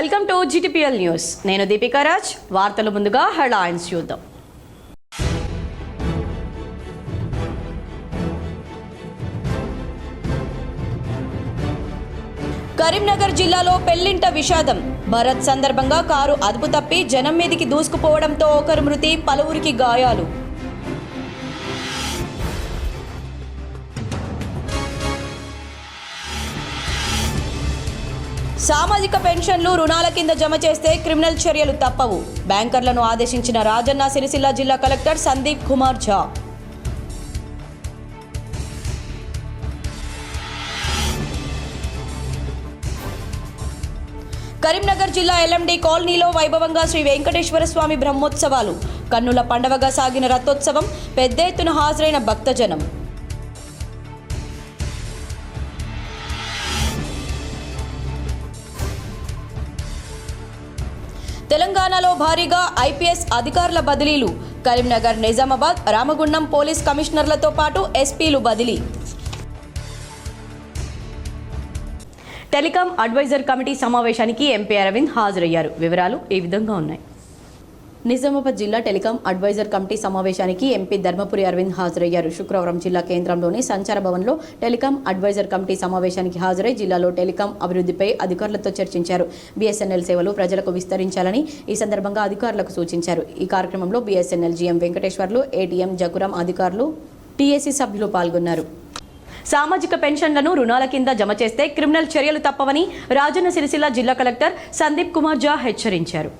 Welcome to GTPL news. నేను దీపికా రాజ్. వార్తలు ముందుగా హెడ్లైన్స్ చూద్దాం. కరీంనగర్ జిల్లాలో పెళ్లింట విషాదం. భరత్ సందర్భంగా కారు అదుపు తప్పి జనం మీదికి దూసుకుపోవడంతో ఒకరు మృతి, పలువురికి గాయాలు. సామాజిక పెన్షన్లు రుణాల కింద జమ చేస్తే క్రిమినల్ చర్యలు తప్పవు. బ్యాంకర్లను ఆదేశించిన రాజన్న సిరిసిల్ల జిల్లా కలెక్టర్ సందీప్ కుమార్ ఝా. కరీంనగర్ జిల్లా LMD కాలనీలో వైభవంగా శ్రీ వెంకటేశ్వర స్వామి బ్రహ్మోత్సవాలు. కన్నుల పండవగా సాగిన రథోత్సవం, పెద్ద ఎత్తున హాజరైన భక్తజనం. తెలంగాణలో భారీగా IPS అధికారుల బదిలీలు. కరీంనగర్, నిజామాబాద్, రామగుండం పోలీస్ కమిషనర్లతో పాటు SPలు బదిలీ. టెలికాం అడ్వైజర్ కమిటీ సమావేశానికి MP అరవింద్ హాజరయ్యారు. వివరాలు ఈ విధంగా ఉన్నాయి. నిజామాబాద్ జిల్లా టెలికాం అడ్వైజర్ కమిటీ సమావేశానికి MP ధర్మపురి అరవింద్ హాజరయ్యారు. శుక్రవారం జిల్లా కేంద్రంలోని సంచార భవన్లో టెలికాం అడ్వైజర్ కమిటీ సమావేశానికి హాజరై జిల్లాలో టెలికాం అభివృద్ధిపై అధికారులతో చర్చించారు. BSNL సేవలు ప్రజలకు విస్తరించాలని ఈ సందర్భంగా అధికారులకు సూచించారు. ఈ కార్యక్రమంలో BSNL GM వెంకటేశ్వర్లు, ATM జకురాం అధికారులు, TAC సభ్యులు పాల్గొన్నారు. సామాజిక పెన్షన్లను రుణాల కింద జమ చేస్తే క్రిమినల్ చర్యలు తప్పవని రాజన్న సిరిసిల్ల జిల్లా కలెక్టర్ సందీప్ కుమార్ ఝా హెచ్చరించారు.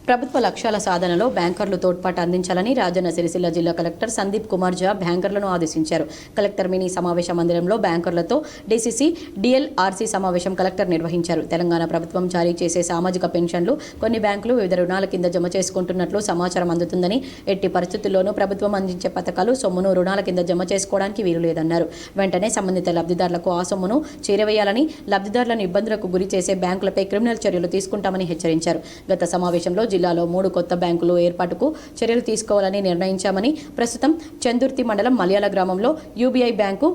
ప్రభుత్వ లక్ష్యాల సాధనలో బ్యాంకర్లు తోడ్పాటు అందించాలని రాజన్న సిరిసిల్ల జిల్లా కలెక్టర్ సందీప్ కుమార్ ఝా బ్యాంకర్లను ఆదేశించారు. కలెక్టర్ మినీ సమావేశ మందిరంలో బ్యాంకర్లతో DCC, DLRC సమావేశం కలెక్టర్ నిర్వహించారు. తెలంగాణ ప్రభుత్వం జారీ చేసే సామాజిక పెన్షన్లు కొన్ని బ్యాంకులు వివిధ రుణాల కింద జమ చేసుకుంటున్నట్లు సమాచారం అందుతుందని, ఎట్టి పరిస్థితుల్లోనూ ప్రభుత్వం అందించే పథకాలు సొమ్మును రుణాల కింద జమ చేసుకోవడానికి వీలు లేదన్నారు. వెంటనే సంబంధిత లబ్ధిదారులకు ఆ సొమ్మును చేరవేయాలని, లబ్ధిదారులను ఇబ్బందులకు గురి చేసే బ్యాంకులపై క్రిమినల్ చర్యలు తీసుకుంటామని హెచ్చరించారు. గత సమావేశంలో జిల్లాలో 3 కొత్త బ్యాంకులు ఏర్పాటుకు చర్యలు తీసుకోవాలని నిర్ణయించామని, ప్రస్తుతం చందుర్తి మండలం మలయాళ గ్రామంలో UBI బ్యాంకు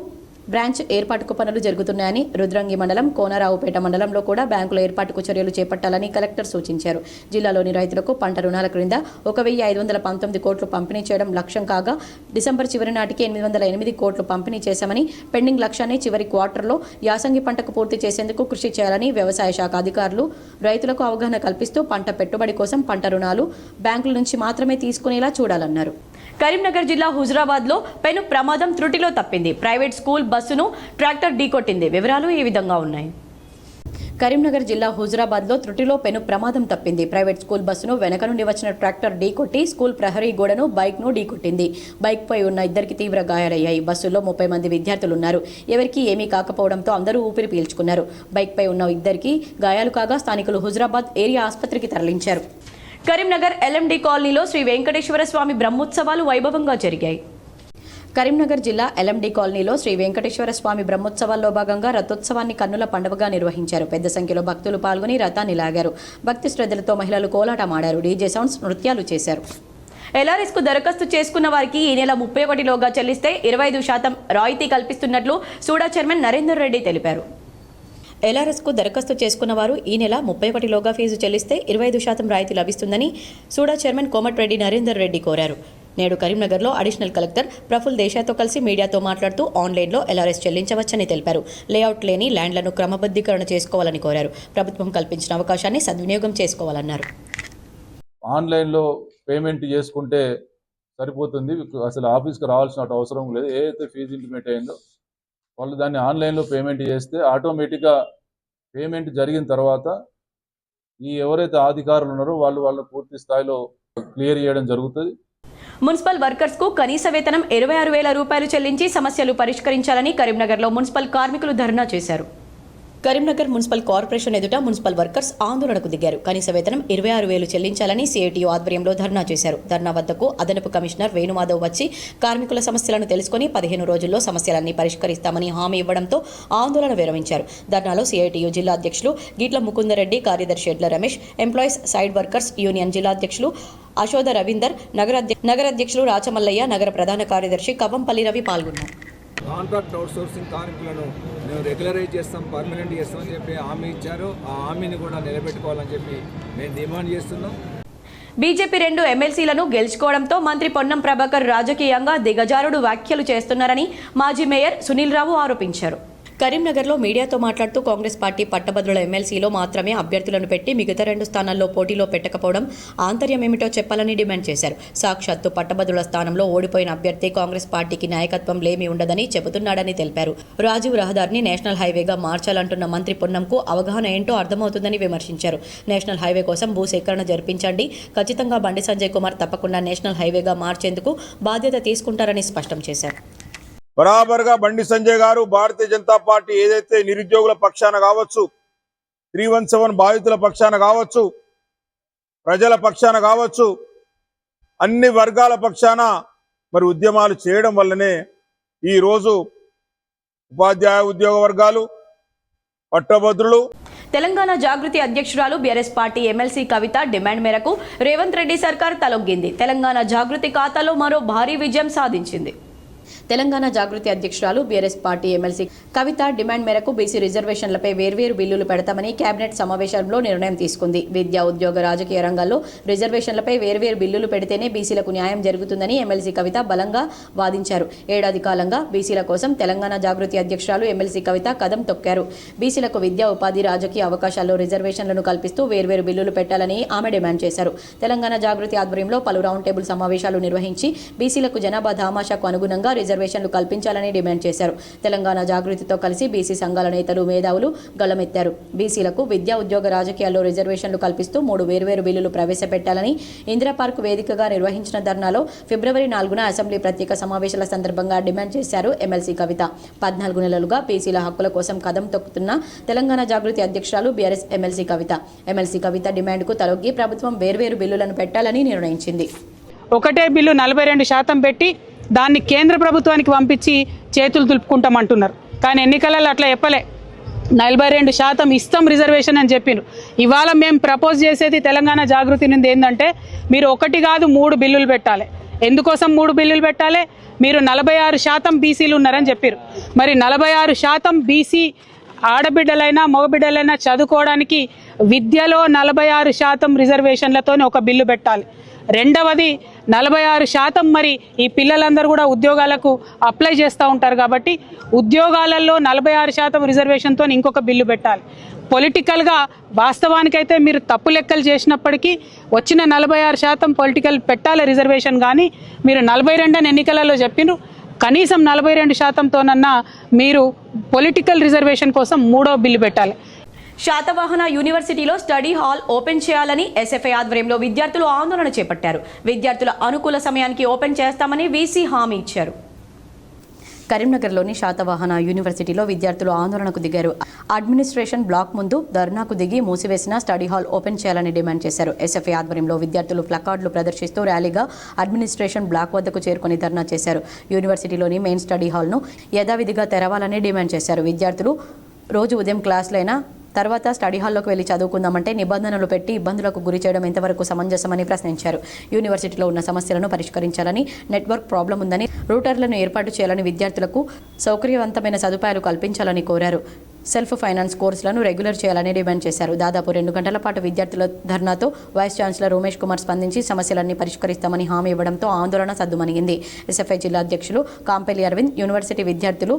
బ్రాంచ్ ఏర్పాటుకు పనులు జరుగుతున్నాయని, రుద్రంగి మండలం, కోనరావుపేట మండలంలో కూడా బ్యాంకుల ఏర్పాటుకు చర్యలు చేపట్టాలని కలెక్టర్ సూచించారు. జిల్లాలోని రైతులకు పంట రుణాల క్రింద 1519 కోట్లు పంపిణీ చేయడం లక్ష్యం కాగా, డిసెంబర్ చివరి నాటికి 808 కోట్లు పంపిణీ చేశామని, పెండింగ్ లక్ష్యాన్ని చివరి క్వార్టర్లో యాసంగి పంటకు పూర్తి చేసేందుకు కృషి చేయాలని వ్యవసాయ శాఖ అధికారులు రైతులకు అవగాహన కల్పిస్తూ పంట పెట్టుబడి కోసం పంట రుణాలు బ్యాంకుల నుంచి మాత్రమే తీసుకునేలా చూడాలన్నారు. కరీంనగర్ జిల్లా హుజురాబాద్లో పెను ప్రమాదం త్రుటిలో తప్పింది. ప్రైవేట్ స్కూల్ బస్సును ట్రాక్టర్ ఢీకొట్టింది. వివరాలు ఈ విధంగా ఉన్నాయి. కరీంనగర్ జిల్లా హుజురాబాద్లో త్రుటిలో పెను ప్రమాదం తప్పింది. ప్రైవేట్ స్కూల్ బస్సును వెనక నుండి వచ్చిన ట్రాక్టర్ ఢీకొట్టి స్కూల్ ప్రహరీ గోడను, బైక్ను ఢీకొట్టింది. బైక్పై ఉన్న ఇద్దరికి తీవ్ర గాయాలయ్యాయి. బస్సులో 30 మంది విద్యార్థులున్నారు. ఎవరికీ ఏమీ కాకపోవడంతో అందరూ ఊపిరి పీల్చుకున్నారు. బైక్పై ఉన్న ఇద్దరికి గాయాలు కాగా స్థానికులు హుజురాబాద్ ఏరియా ఆసుపత్రికి తరలించారు. కరీంనగర్ LMD కాలనీలో శ్రీ వెంకటేశ్వర స్వామి బ్రహ్మోత్సవాలు వైభవంగా జరిగాయి. కరీంనగర్ జిల్లా LMD కాలనీలో శ్రీ వెంకటేశ్వర స్వామి బ్రహ్మోత్సవాల్లో భాగంగా రథోత్సవాన్ని కన్నుల పండుగగా నిర్వహించారు. పెద్ద సంఖ్యలో భక్తులు పాల్గొని రథాన్ని లాగారు. భక్తి శ్రద్ధలతో మహిళలు కోలాటమాడారు. DJ సౌండ్స్, నృత్యాలు చేశారు. LRSకు దరఖాస్తు చేసుకున్న వారికి ఈ నెల 31లోగా చెల్లిస్తే 25% రాయితీ కల్పిస్తున్నట్లు సూడా చైర్మన్ నరేందర్ రెడ్డి తెలిపారు. LRSకు దరఖాస్తు చేసుకున్న వారు ఈ నెల 31లోగా ఫీజు చెల్లిస్తే 25% రాయితీ లభిస్తుందని సూడా చైర్మన్ కోమటిరెడ్డి నరేందర్ రెడ్డి కోరారు. నేడు కరీంనగర్లో అడిషనల్ కలెక్టర్ ప్రఫుల్ దేశాయ్తో కలిసి మీడియాతో మాట్లాడుతూ ఆన్లైన్లో LRS చెల్లించవచ్చని తెలిపారు. లేఅవుట్ లేని ల్యాండ్లను క్రమబద్ధీకరణ చేసుకోవాలని కోరారు. ప్రభుత్వం కల్పించిన అవకాశాన్ని సద్వినియోగం చేసుకోవాలన్నారు. ఆన్లైన్లో పేమెంట్ చేసుకుంటే సరిపోతుంది, అసలు ఆఫీస్కి రావాల్సిన అవసరం లేదు. ఏదైతే ఫీజు ఇంటిమేట్ అయిందో వాళ్ళు దాన్ని ఆన్లైన్లో పేమెంట్ చేస్తే ఆటోమేటిక్గా పేమెంట్ జరిగిన తర్వాత ఎవరైతే అధికారులు ఉన్నారో వాళ్ళు పూర్తి స్థాయిలో క్లియర్ చేయడం జరుగుతుంది. మున్సిపల్ వర్కర్స్కు కనీస వేతనం 26,000 రూపాయలు చెల్లించి సమస్యలు పరిష్కరించాలని కరీంనగర్లో మున్సిపల్ కార్మికులు ధర్నా చేశారు. కరీంనగర్ మున్సిపల్ కార్పొరేషన్ ఎదుట మున్సిపల్ వర్కర్స్ ఆందోళనకు దిగారు. కనీస వేతనం 26,000 చెల్లించాలని CITU ఆధ్వర్యంలో ధర్నా చేశారు. ధర్నా వద్దకు అదనపు కమిషనర్ వేణుమాధవ్ వచ్చి కార్మికుల సమస్యలను తెలుసుకుని 15 రోజుల్లో సమస్యలన్నీ పరిష్కరిస్తామని హామీ ఇవ్వడంతో ఆందోళన విరమించారు. ధర్నాలో CITU జిల్లా అధ్యక్షులు గీట్ల ముకుందరెడ్డి, కార్యదర్శి ఎడ్ల Ramesh, employees side workers union జిల్లా అధ్యక్షులు అశోద రవీందర్, నగర అధ్యక్షులు రాచమల్లయ్య, నగర ప్రధాన కార్యదర్శి కవ్వంపల్లి రవి పాల్గొన్నారు. కాంట్రాక్ట్ అవుట్సోర్సింగ్ కార్మికులను మేము రెగ్యులరైజ్ చేస్తాం, పర్మనెంట్ చేస్తామని చెప్పి హామీ ఇచ్చారు. ఆ హామీని కూడా నిలబెట్టుకోవాలని చెప్పి మేము డిమాండ్ చేస్తున్నాం. బీజేపీ 2 ఎమ్మెల్సీలను గెలుచుకోవడంతో మంత్రి పొన్నం ప్రభాకర్ రాజకీయంగా దిగజారుడు వ్యాఖ్యలు చేస్తున్నారని మాజీ మేయర్ సునీల్ రావు ఆరోపించారు. కరీంనగర్లో మీడియాతో మాట్లాడుతూ కాంగ్రెస్ పార్టీ పట్టభద్రుల ఎమ్మెల్సీలో మాత్రమే అభ్యర్థులను పెట్టి మిగతా 2 స్థానాల్లో పోటీలో పెట్టకపోవడం ఆంతర్యం ఏమిటో చెప్పాలని డిమాండ్ చేశారు. సాక్షాత్తు పట్టభద్రుల స్థానంలో ఓడిపోయిన అభ్యర్థి కాంగ్రెస్ పార్టీకి నాయకత్వం లేమి ఉండదని చెబుతున్నాడని తెలిపారు. రాజీవ్ రహదారిని నేషనల్ హైవేగా మార్చాలంటున్న మంత్రి పొన్నంకు అవగాహన ఏంటో అర్థమవుతుందని విమర్శించారు. నేషనల్ హైవే కోసం భూసేకరణ జరిపించండి, ఖచ్చితంగా బండి సంజయ్ కుమార్ తప్పకుండా నేషనల్ హైవేగా మార్చేందుకు బాధ్యత తీసుకుంటారని స్పష్టం చేశారు. బరాబర్గా బండి సంజయ్ గారు భారతీయ జనతా పార్టీ ఏదైతే నిరుద్యోగుల పక్షాన కావచ్చు, 317 బాధితుల పక్షాన కావచ్చు, ప్రజల పక్షాన కావచ్చు, అన్ని వర్గాల పక్షాన మరి ఉద్యమాలు చేయడం వల్లనే ఈరోజు ఉపాధ్యాయ ఉద్యోగ వర్గాలు, పట్టభద్రులు, తెలంగాణ జాగృతి అధ్యక్షురాలు బీఆర్ఎస్ పార్టీ ఎమ్మెల్సీ కవిత డిమాండ్ మేరకు రేవంత్ రెడ్డి సర్కార్ తలొగ్గింది. తెలంగాణ జాగృతి ఖాతాలో మరో భారీ విజయం సాధించింది. తెలంగాణ జాగృతి అధ్యక్షురాలు బీఆర్ఎస్ పార్టీ ఎమ్మెల్సీ కవిత డిమాండ్ మేరకు బీసీ రిజర్వేషన్లపై వేర్వేరు బిల్లులు పెడతామని కేబినెట్ సమావేశంలో నిర్ణయం తీసుకుంది. విద్యా, ఉద్యోగ, రాజకీయ రంగాల్లో రిజర్వేషన్లపై వేర్వేరు బిల్లులు పెడితేనే బీసీలకు న్యాయం జరుగుతుందని ఎమ్మెల్సీ కవిత బలంగా వాదించారు. ఏడాది కాలంగా బీసీల కోసం తెలంగాణ జాగృతి అధ్యక్షురాలు ఎమ్మెల్సీ కవిత కదం తొక్కారు. బీసీలకు విద్యా, ఉపాధి, రాజకీయ అవకాశాల్లో రిజర్వేషన్లను కల్పిస్తూ వేర్వేరు బిల్లులు పెట్టాలని ఆమె డిమాండ్ చేశారు. తెలంగాణ జాగృతి ఆధ్వర్యంలో పలు రౌండ్ టేబుల్ సమావేశాలు నిర్వహించి బీసీలకు జనాభా దామాషాకు అనుగుణంగా రిజర్వేషన్లు కల్పించాలని డిమాండ్ చేశారు. తెలంగాణ జాగృతితో కలిసి బీసీ సంఘాల నేతలు, మేధావులు గళమెత్తారు. బీసీలకు విద్యా, ఉద్యోగ, రాజకీయాల్లో రిజర్వేషన్లు కల్పిస్తూ 3 వేర్వేరు బిల్లులు ప్రవేశపెట్టాలని ఇందిరా పార్క్ వేదికగా నిర్వహించిన ధర్నాలో ఫిబ్రవరి 4న అసెంబ్లీ ప్రత్యేక సమావేశాల సందర్భంగా డిమాండ్ చేశారు ఎమ్మెల్సీ కవిత. 14 నెలలుగా బీసీల హక్కుల కోసం కదం తొక్కుతున్న తెలంగాణ జాగృతి అధ్యక్షురాలు బీఆర్ఎస్ ఎమ్మెల్సీ కవిత. ఎమ్మెల్సీ కవిత డిమాండ్కు తలొగ్గి ప్రభుత్వం వేర్వేరు బిల్లులను పెట్టాలని నిర్ణయించింది. ఒకటే బిల్లు 42% పెట్టి దాన్ని కేంద్ర ప్రభుత్వానికి పంపించి చేతులు దులుపుకుంటామంటున్నారు. కానీ ఎన్నికలలో అట్లా చెప్పలే. 42% ఇస్తాం రిజర్వేషన్ అని చెప్పిను. ఇవాళ మేము ప్రపోజ్ చేసేది తెలంగాణ జాగృతి నుండి ఏంటంటే మీరు 1 కాదు 3 బిల్లులు పెట్టాలి. ఎందుకోసం 3 బిల్లులు పెట్టాలి? మీరు 46% బీసీలు ఉన్నారని చెప్పారు. మరి 46% బీసీ ఆడబిడ్డలైనా మగబిడ్డలైనా చదువుకోవడానికి విద్యలో 46% రిజర్వేషన్లతో ఒక బిల్లు పెట్టాలి. రెండవది 46% మరి ఈ పిల్లలందరూ కూడా ఉద్యోగాలకు అప్లై చేస్తూ ఉంటారు కాబట్టి ఉద్యోగాలలో 46% రిజర్వేషన్తో ఇంకొక బిల్లు పెట్టాలి. పొలిటికల్గా వాస్తవానికైతే మీరు తప్పు లెక్కలు చేసినప్పటికీ వచ్చిన 46% పొలిటికల్ పెట్టాలి రిజర్వేషన్. కానీ మీరు 42 ఎన్నికలలో చెప్పినారు. కనీసం 42%తోనన్నా మీరు పొలిటికల్ రిజర్వేషన్ కోసం 3వ బిల్లు పెట్టాలి. శాతవాహన యూనివర్సిటీలో స్టడీ హాల్ ఓపెన్ చేయాలని ఎస్ఎఫ్ఐ ఆధ్వర్యంలో విద్యార్థులు ఆందోళన చేపట్టారు. విద్యార్థుల అనుకూల సమయానికి ఓపెన్ చేస్తామని వీసీ హామీ ఇచ్చారు. కరీంనగర్లోని శాతవాహన యూనివర్సిటీలో విద్యార్థులు ఆందోళనకు దిగారు. అడ్మినిస్ట్రేషన్ బ్లాక్ ముందు ధర్నాకు దిగి మూసివేసిన స్టడీ హాల్ ఓపెన్ చేయాలని డిమాండ్ చేశారు. ఎస్ఎఫ్ఐ ఆధ్వర్యంలో విద్యార్థులు ప్లకార్డులు ప్రదర్శిస్తూ ర్యాలీగా అడ్మినిస్ట్రేషన్ బ్లాక్ వద్దకు చేరుకొని ధర్నా చేశారు. యూనివర్సిటీలోని మెయిన్ స్టడీ హాల్ను యథావిధిగా తెరవాలని డిమాండ్ చేశారు. విద్యార్థులు రోజు ఉదయం క్లాసులైనా తర్వాత స్టడీ హాల్లోకి వెళ్లి చదువుకుందామంటే నిబంధనలు పెట్టి ఇబ్బందులకు గురి చేయడం ఎంతవరకు సమంజసమని ప్రశ్నించారు. యూనివర్సిటీలో ఉన్న సమస్యలను పరిష్కరించాలని, నెట్వర్క్ ప్రాబ్లం ఉందని, రూటర్లను ఏర్పాటు చేయాలని, విద్యార్థులకు సౌకర్యవంతమైన సదుపాయాలు కల్పించాలని కోరారు. సెల్ఫ్ ఫైనాన్స్ కోర్సులను రెగ్యులర్ చేయాలని డిమాండ్ చేశారు. దాదాపు 2 గంటల పాటు విద్యార్థుల ధర్నాతో వైస్ ఛాన్సలర్ ఉమేష్ కుమార్ స్పందించి సమస్యలన్నీ పరిష్కరిస్తామని హామీ ఇవ్వడంతో ఆందోళన సద్దుమణిగింది. ఎస్ఎఫ్ఐ జిల్లా అధ్యక్షులు కాంపెల్లి అరవింద్, యూనివర్సిటీ విద్యార్థులు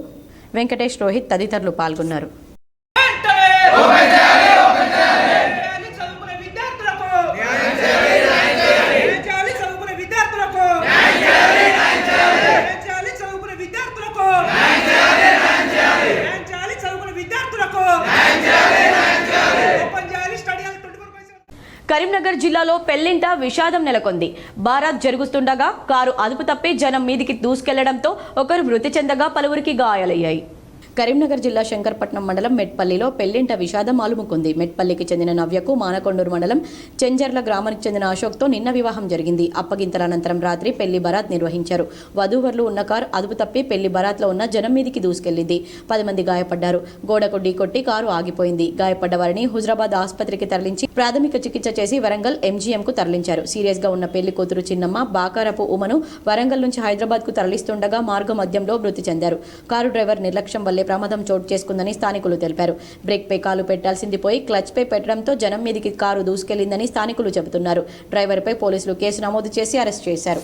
వెంకటేష్, రోహిత్ తదితరులు పాల్గొన్నారు. కరీంనగర్ జిల్లాలో పెళ్లింట విషాదం నెలకొంది. బారాత్ జరుగుతుండగా కారు అదుపు తప్పి జనం మీదికి దూసుకెళ్లడంతో ఒకరు మృతి చెందగా పలువురికి గాయాలయ్యాయి. కరీంనగర్ జిల్లా శంకర్పట్నం మండలం మెట్పల్లిలో పెళ్లింట విషాదం అలుముకుంది. మెట్పల్లికి చెందిన నవ్యకు మానకొండూరు మండలం చెంజర్ల గ్రామానికి చెందిన అశోక్తో నిన్న వివాహం జరిగింది. అప్పగింతల అనంతరం రాత్రి పెళ్లి బరాత్ నిర్వహించారు. వధూవరులు ఉన్న కారు అదుపు తప్పి పెళ్లి బరాత్లో ఉన్న జనం మీదికి దూసుకెళ్లింది. 10 మంది గాయపడ్డారు. గోడకు ఢీకొట్టి కారు ఆగిపోయింది. గాయపడ్డ వారిని హుజరాబాద్ ఆసుపత్రికి తరలించి ప్రాథమిక చికిత్స చేసి వరంగల్ ఎంజీఎంకు తరలించారు. సీరియస్ గా ఉన్న పెళ్లి కూతురు చిన్నమ్మ బాకారపు ఉమను వరంగల్ నుంచి హైదరాబాద్ కు తరలిస్తుండగా మార్గ మధ్యంలో మృతి చెందారు. కారు డ్రైవర్ నిర్లక్ష్యం వల్లే ప్రమాదం చోటు చేసుకుందని స్థానికులు తెలిపారు. బ్రేక్ పై కాలు పెట్టాల్సింది పోయి క్లచ్ పై పెట్టడంతో జనం మీదికి కారు దూసుకెళ్లిందని స్థానికులు చెబుతున్నారు. డ్రైవర్ పై పోలీసులు కేసు నమోదు చేసి అరెస్ట్ చేశారు.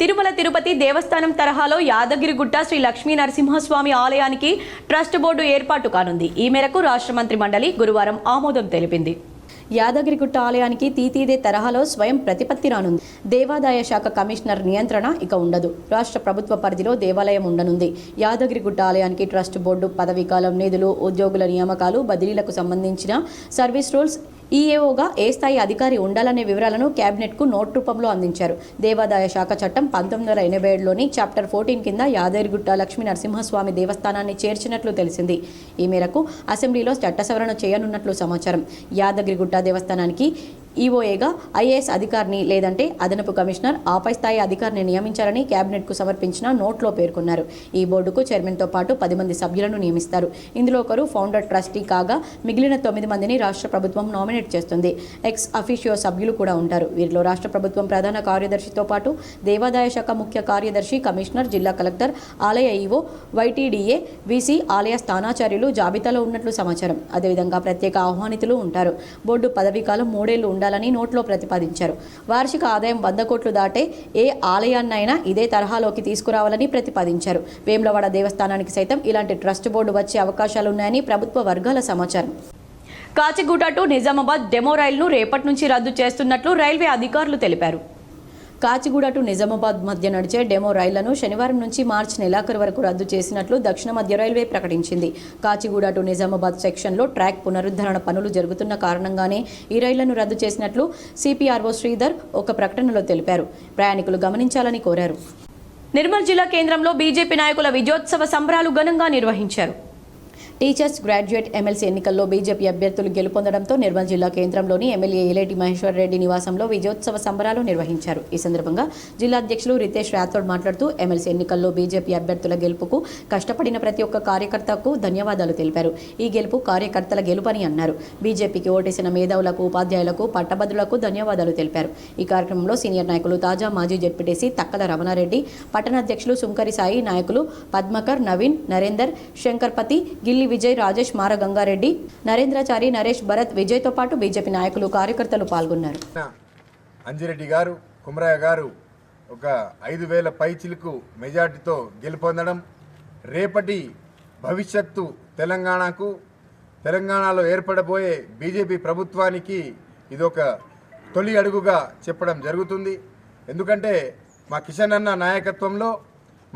తిరుమల తిరుపతి దేవస్థానం తరహాలో యాదగిరిగుట్ట శ్రీ లక్ష్మీ నరసింహస్వామి ఆలయానికి ట్రస్ట్ బోర్డు ఏర్పాటు కానుంది. ఈ మేరకు రాష్ట్ర మంత్రి మండలి గురువారం ఆమోదం తెలిపింది. యాదగిరిగుట్ట ఆలయానికి తీతీదే తరహాలో స్వయం ప్రతిపత్తి రానుంది. దేవాదాయ శాఖ కమిషనర్ నియంత్రణ ఇక ఉండదు. రాష్ట్ర ప్రభుత్వ పరిధిలో దేవాలయం ఉండనుంది. యాదగిరిగుట్ట ఆలయానికి ట్రస్ట్ బోర్డు పదవీకాలం, నిధులు, ఉద్యోగుల నియామకాలు, బదిలీలకు సంబంధించిన సర్వీస్ రూల్స్, ఈఏఓగా ఏ స్థాయి అధికారి ఉండాలనే వివరాలను కేబినెట్కు నోట్ రూపంలో అందించారు. దేవాదాయ శాఖ చట్టం 1987లోని చాప్టర్ 14 కింద యాదగిరిగుట్ట లక్ష్మీ నరసింహస్వామి దేవస్థానాన్ని చేర్చినట్లు తెలిసింది. ఈ మేరకు అసెంబ్లీలో చట్ట సవరణ చేయనున్నట్లు సమాచారం. యాదగిరిగుట్ట దేవస్థానానికి ఈఓఏగా ఐఏఎస్ అధికారిని లేదంటే అదనపు కమిషనర్, ఆపై స్థాయి అధికారిని నియమించాలని కేబినెట్కు సమర్పించిన నోట్లో పేర్కొన్నారు. ఈ బోర్డుకు చైర్మన్తో పాటు 10 మంది సభ్యులను నియమిస్తారు. ఇందులో ఒకరు ఫౌండర్ ట్రస్టీ కాగా మిగిలిన 9 మందిని రాష్ట్ర ప్రభుత్వం నామినేట్ చేస్తుంది. ఎక్స్ అఫీషియో సభ్యులు కూడా ఉంటారు. వీరిలో రాష్ట్ర ప్రభుత్వం ప్రధాన కార్యదర్శితో పాటు దేవాదాయ శాఖ ముఖ్య కార్యదర్శి, కమిషనర్, జిల్లా కలెక్టర్, ఆలయ ఈవో, వైటీడీఏ, వీసీ, ఆలయ స్థానాచార్యులు జాబితాలో ఉన్నట్లు సమాచారం. అదేవిధంగా ప్రత్యేక ఆహ్వానితులు ఉంటారు. బోర్డు పదవీకాలం 3 ఏళ్లు ఉండాలని నోట్లో ప్రతిపాదించారు. వార్షిక ఆదాయం 100 కోట్లు దాటే ఏ ఆలయాన్నైనా ఇదే తరహాలోకి తీసుకురావాలని ప్రతిపాదించారు. వేములవాడ దేవస్థానానికి సైతం ఇలాంటి ట్రస్ట్ బోర్డు వచ్చే అవకాశాలున్నాయని ప్రభుత్వ వర్గాల సమాచారం. కాచిగూడ టు నిజామాబాద్ డెమో రైలును రేపటి నుంచి రద్దు చేస్తున్నట్లు రైల్వే అధికారులు తెలిపారు. కాచిగూడ టు నిజామాబాద్ మధ్య నడిచే డెమో రైళ్లను శనివారం నుంచి మార్చి నెలాఖరు వరకు రద్దు చేసినట్లు దక్షిణ మధ్య రైల్వే ప్రకటించింది. కాచిగూడ టు నిజామాబాద్ సెక్షన్లో ట్రాక్ పునరుద్ధరణ పనులు జరుగుతున్న కారణంగానే ఈ రైళ్లను రద్దు చేసినట్లు సిపిఆర్ఓ శ్రీధర్ ఒక ప్రకటనలో తెలిపారు. ప్రయాణికులు గమనించాలని కోరారు. నిర్మల్ జిల్లా కేంద్రంలో బీజేపీ నాయకుల విజయోత్సవ సంబరాలు ఘనంగా నిర్వహించారు. టీచర్స్, గ్రాడ్యుయేట్ ఎమ్మెల్సీ ఎన్నికల్లో బీజేపీ అభ్యర్థులు గెలుపొందడంతో నిర్మల్ జిల్లా కేంద్రంలోని ఎమ్మెల్యే ఏలేటి మహేశ్వర్ రెడ్డి నివాసంలో విజయోత్సవ సంబరాలు నిర్వహించారు. ఈ సందర్భంగా జిల్లా అధ్యక్షులు రితేష్ రాథోడ్ మాట్లాడుతూ ఎమ్మెల్సీ ఎన్నికల్లో బీజేపీ అభ్యర్థుల గెలుపుకు కష్టపడిన ప్రతి ఒక్క కార్యకర్తకు ధన్యవాదాలు తెలిపారు. ఈ గెలుపు కార్యకర్తల గెలుపని అన్నారు. బీజేపీకి ఓటేసిన మేధావులకు, ఉపాధ్యాయులకు, పట్టభద్రులకు ధన్యవాదాలు తెలిపారు. ఈ కార్యక్రమంలో సీనియర్ నాయకులు తాజా మాజీ జెడ్పీటీసీ తక్కల రమణారెడ్డి, పట్టణ అధ్యక్షులు సుంకరి సాయి, నాయకులు పద్మకర్, నవీన్, నరేందర్, శంకర్పతి, గిల్లి విజయ్, రాజేష్, మార గంగారెడ్డి, నరేంద్రచారి, నరేష్, భరత్, విజయ్తో పాటు బీజేపీ నాయకులు, కార్యకర్తలు పాల్గొన్నారు. అంజిరెడ్డి గారు, కుమరయ్య గారు ఒక 5,000 పైచిలకు మెజార్టీతో గెలుపొందడం రేపటి భవిష్యత్తు తెలంగాణలో ఏర్పడబోయే బీజేపీ ప్రభుత్వానికి ఇదొక తొలి అడుగుగా చెప్పడం జరుగుతుంది. ఎందుకంటే మా కిషన్ అన్న నాయకత్వంలో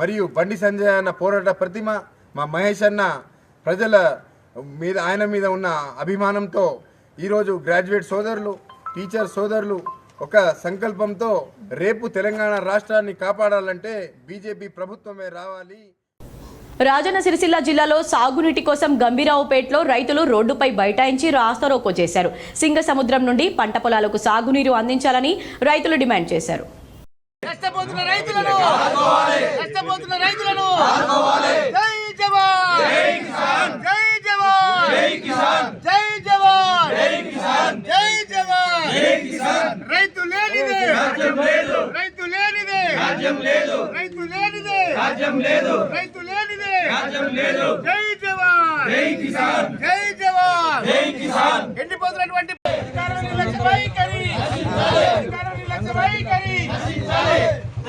మరియు బండి సంజయ్ అన్న పోరాట ప్రతిమ, మా మహేష్ అన్న ప్రజల మీద ఆయన మీద ఉన్న అభిమానంతో ఈరోజు గ్రాడ్యుయేట్ సోదరులు, టీచర్ సోదరులు ఒక సంకల్పంతో రేపు తెలంగాణ రాష్ట్రాన్ని కాపాడాలంటే బీజేపీ ప్రభుత్వమే రావాలి. రాజన్న సిరిసిల్ల జిల్లాలో సాగునీటి కోసం గంభీరావుపేటలో రైతులు రోడ్డుపై బైఠాయించి రాస్తారోకో చేశారు. సింగసముద్రం నుండి పంట పొలాలకు సాగునీరు అందించాలని రైతులు డిమాండ్ చేశారు. నష్టపోతున్న రైతులను జై జవాన్, జై కిసాన్, జై జవాన్, జై కిసాన్, జై జవాన్, జై కిసాన్, జై జవాన్, జై కిసాన్. రైతు లేనిదే రాజ్యం లేదు, రైతు లేనిదే రాజ్యం లేదు, రైతు లేనిదే రాజ్యం లేదు, రైతు లేనిదే రాజ్యం లేదు. జై జవాన్, జై కిసాన్, జై జవాన్, జై కిసాన్. ఎండిపోతున్నటువంటి అధికారుల నిర్లక్ష్య వైఖరి, అధికారుల నిర్లక్ష్య వైఖరి,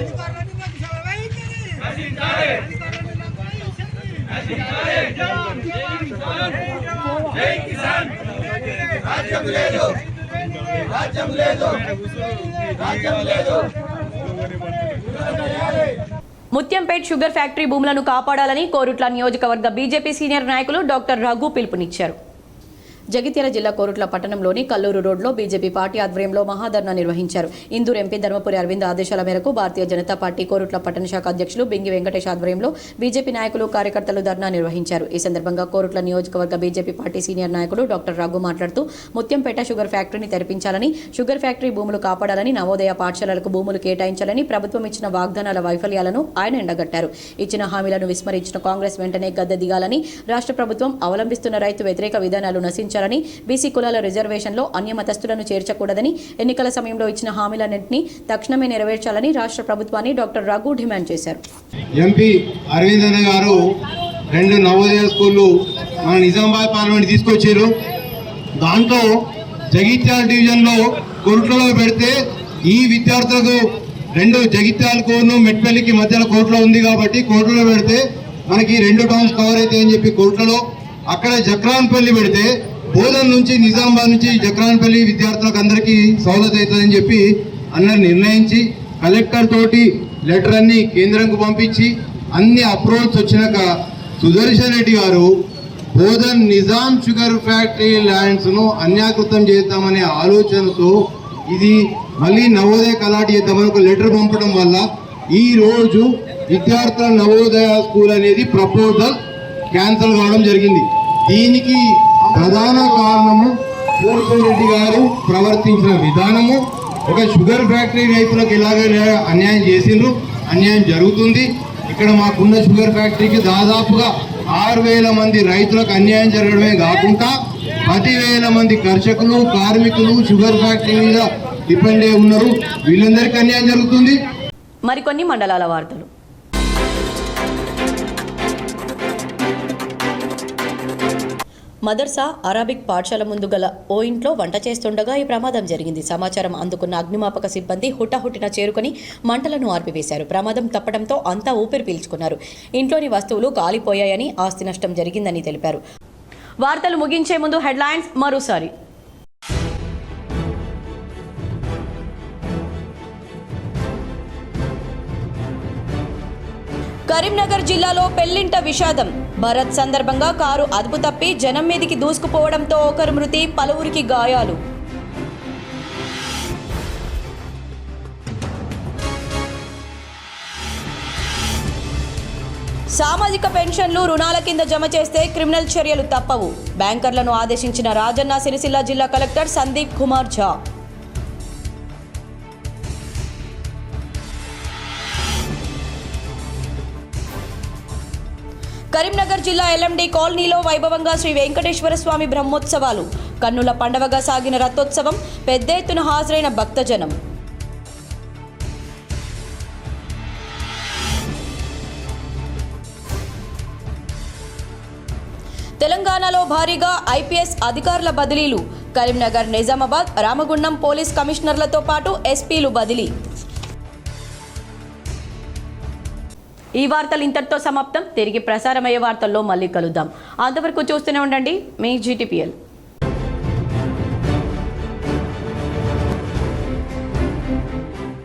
అధికారుల నిర్లక్ష్య వైఖరి, అధికారుల జై కిసాన్. రాజ్యం లేదు, రాజ్యం లేదు, రాజ్యం లేదు. ముత్యంపేట్ షుగర్ ఫ్యాక్టరీ భూములను కాపాడాలని కోరుట్ల నియోజకవర్గ బీజేపీ సీనియర్ నాయకులు డాక్టర్ రఘు పిలుపునిచ్చారు. జగిత్యాల జిల్లా కోరుట్ల పట్టణంలోని కల్లూరు రోడ్లో బీజేపీ పార్టీ ఆధ్వర్యంలో మహాధర్నా నిర్వహించారు. ఇందూరు ఎంపీ ధర్మపురి అరవింద్ ఆదేశాల మేరకు భారతీయ జనతా పార్టీ కోరుట్ల పట్టణ శాఖ అధ్యక్షులు బింగి వెంకటేష్ ఆధ్వర్యంలో బీజేపీ నాయకులు కార్యకర్తలు ధర్నా నిర్వహించారు. ఈ సందర్భంగా కోరుట్ల నియోజకవర్గ బీజేపీ పార్టీ సీనియర్ నాయకుడు డాక్టర్ రఘు మాట్లాడుతూ ముత్యంపేట షుగర్ ఫ్యాక్టరీని తెరిపించాలని, షుగర్ ఫ్యాక్టరీ భూములు కాపాడాలని, నవోదయ పాఠశాలలకు భూములు కేటాయించాలని, ప్రభుత్వం ఇచ్చిన వాగ్దానాల వైఫల్యాలను ఆయన ఎండగట్టారు. ఇచ్చిన హామీలను విస్మరించిన కాంగ్రెస్ వెంటనే గద్దె దిగాలని, రాష్ట్ర ప్రభుత్వం అవలంబిస్తున్న రైతు వ్యతిరేక విధానాలు నశించాలని, బీసీ కులాల రిజర్వేషన్లో అన్యమతస్థులను చేర్చకూడదని, ఎన్నికల సమయంలో ఇచ్చిన హామీలన్నింటినీ తక్షణమే నెరవేర్చాలని రాష్ట్ర ప్రభుత్వాన్ని డాక్టర్ రఘు డిమాండ్ చేశారు. ఎంపీ అరవింద్ అన్న గారు 2 నవోదయ స్కూళ్ళు మన నిజామాబాద్ పార్లమెంట్ తీసుకొచ్చారు. దాంట్లో జగిత్యాల డివిజన్లో కోర్టులో పెడితే ఈ విద్యార్థులకు 2 జగిత్యాల కోర్టు మెట్పల్లికి మధ్యలో కోర్టులో ఉంది కాబట్టి కోర్టులో పెడితే మనకి 2 టౌన్స్ కవర్ అయితే అని చెప్పి కోర్టులో అక్కడ జక్రాన్పల్లి పెడితే బోధన్ నుంచి నిజామాబాద్ నుంచి జక్రాన్పల్లి విద్యార్థులకు అందరికీ సౌలత్ అవుతుందని చెప్పి అన్న నిర్ణయించి కలెక్టర్ తోటి లెటర్ అన్ని కేంద్రంకు పంపించి అన్ని అప్రూవల్స్ వచ్చినాక సుదర్శన్ రెడ్డి గారు Bodhan Nizam sugar factory lands ను అన్యాకృతం చేద్దామనే ఆలోచనతో ఇది మళ్ళీ నవోదయ కలాటి చేద్దామని ఒక లెటర్ పంపడం వల్ల ఈ రోజు విద్యార్థుల నవోదయ స్కూల్ అనేది ప్రపోజల్ క్యాన్సిల్ కావడం జరిగింది. దీనికి ప్రధాన కారణము సుదర్శన్ రెడ్డి గారు ప్రవర్తించిన విధానము. ఒక షుగర్ ఫ్యాక్టరీ రైతులకు ఎలాగైనా అన్యాయం చేసిండ్రు, అన్యాయం జరుగుతుంది. ఇక్కడ మాకున్న షుగర్ ఫ్యాక్టరీకి దాదాపుగా 6,000 మంది రైతులకు అన్యాయం జరగడమే కాకుండా 10,000 మంది కర్షకులు, కార్మికులు షుగర్ ఫ్యాక్టరీ మీద డిపెండ్ అయి ఉన్నారు. వీళ్ళందరికీ అన్యాయం జరుగుతుంది. మరికొన్ని మండలాల వార్తలు. మదర్సా అరాబిక్ పాఠశాల ముందు గల ఓ ఇంట్లో వంట చేస్తుండగా ఈ ప్రమాదం జరిగింది. సమాచారం అందుకున్న అగ్నిమాపక సిబ్బంది హుటాహుటిన చేరుకుని మంటలను ఆర్పివేశారు. ప్రమాదం తప్పడంతో అంతా ఊపిరి పీల్చుకున్నారు. ఇంట్లోని వస్తువులు కాలిపోయాయని, ఆస్తి నష్టం జరిగిందని తెలిపారు. వార్తలు ముగించే ముందు హెడ్లైన్స్ మరోసారి. కరీంనగర్ జిల్లాలో పెళ్లింట విషాదం. భరత్ సందర్భంగా కారు అదుపు తప్పి జనం మీదికి దూసుకుపోవడంతో ఒకరు మృతి, పలువురికి గాయాలు. సామాజిక పెన్షన్లు రుణాల కింద జమ చేస్తే క్రిమినల్ చర్యలు తప్పవు. బ్యాంకర్లను ఆదేశించిన రాజన్న సిరిసిల్ల జిల్లా కలెక్టర్ సందీప్ కుమార్ ఝా. కరీంనగర్ జిల్లా ఎల్ఎండి కాలనీలో వైభవంగా శ్రీ వెంకటేశ్వర స్వామి బ్రహ్మోత్సవాలు. కన్నుల పండవగా సాగిన రథోత్సవం, పెద్ద ఎత్తున హాజరైన భక్తజనం. తెలంగాణలో భారీగా ఐపీఎస్ అధికారుల బదిలీలు. కరీంనగర్, నిజామాబాద్, రామగుండం పోలీస్ కమిషనర్లతో పాటు ఎస్పీలు బదిలీ. ఈ వార్తలు ఇంతటితో సమాప్తం. తిరిగి ప్రసారమయ్యే వార్తల్లో మళ్ళీ కలుద్దాం. అంతవరకు చూస్తూనే ఉండండి మీ జీటీపీఎల్.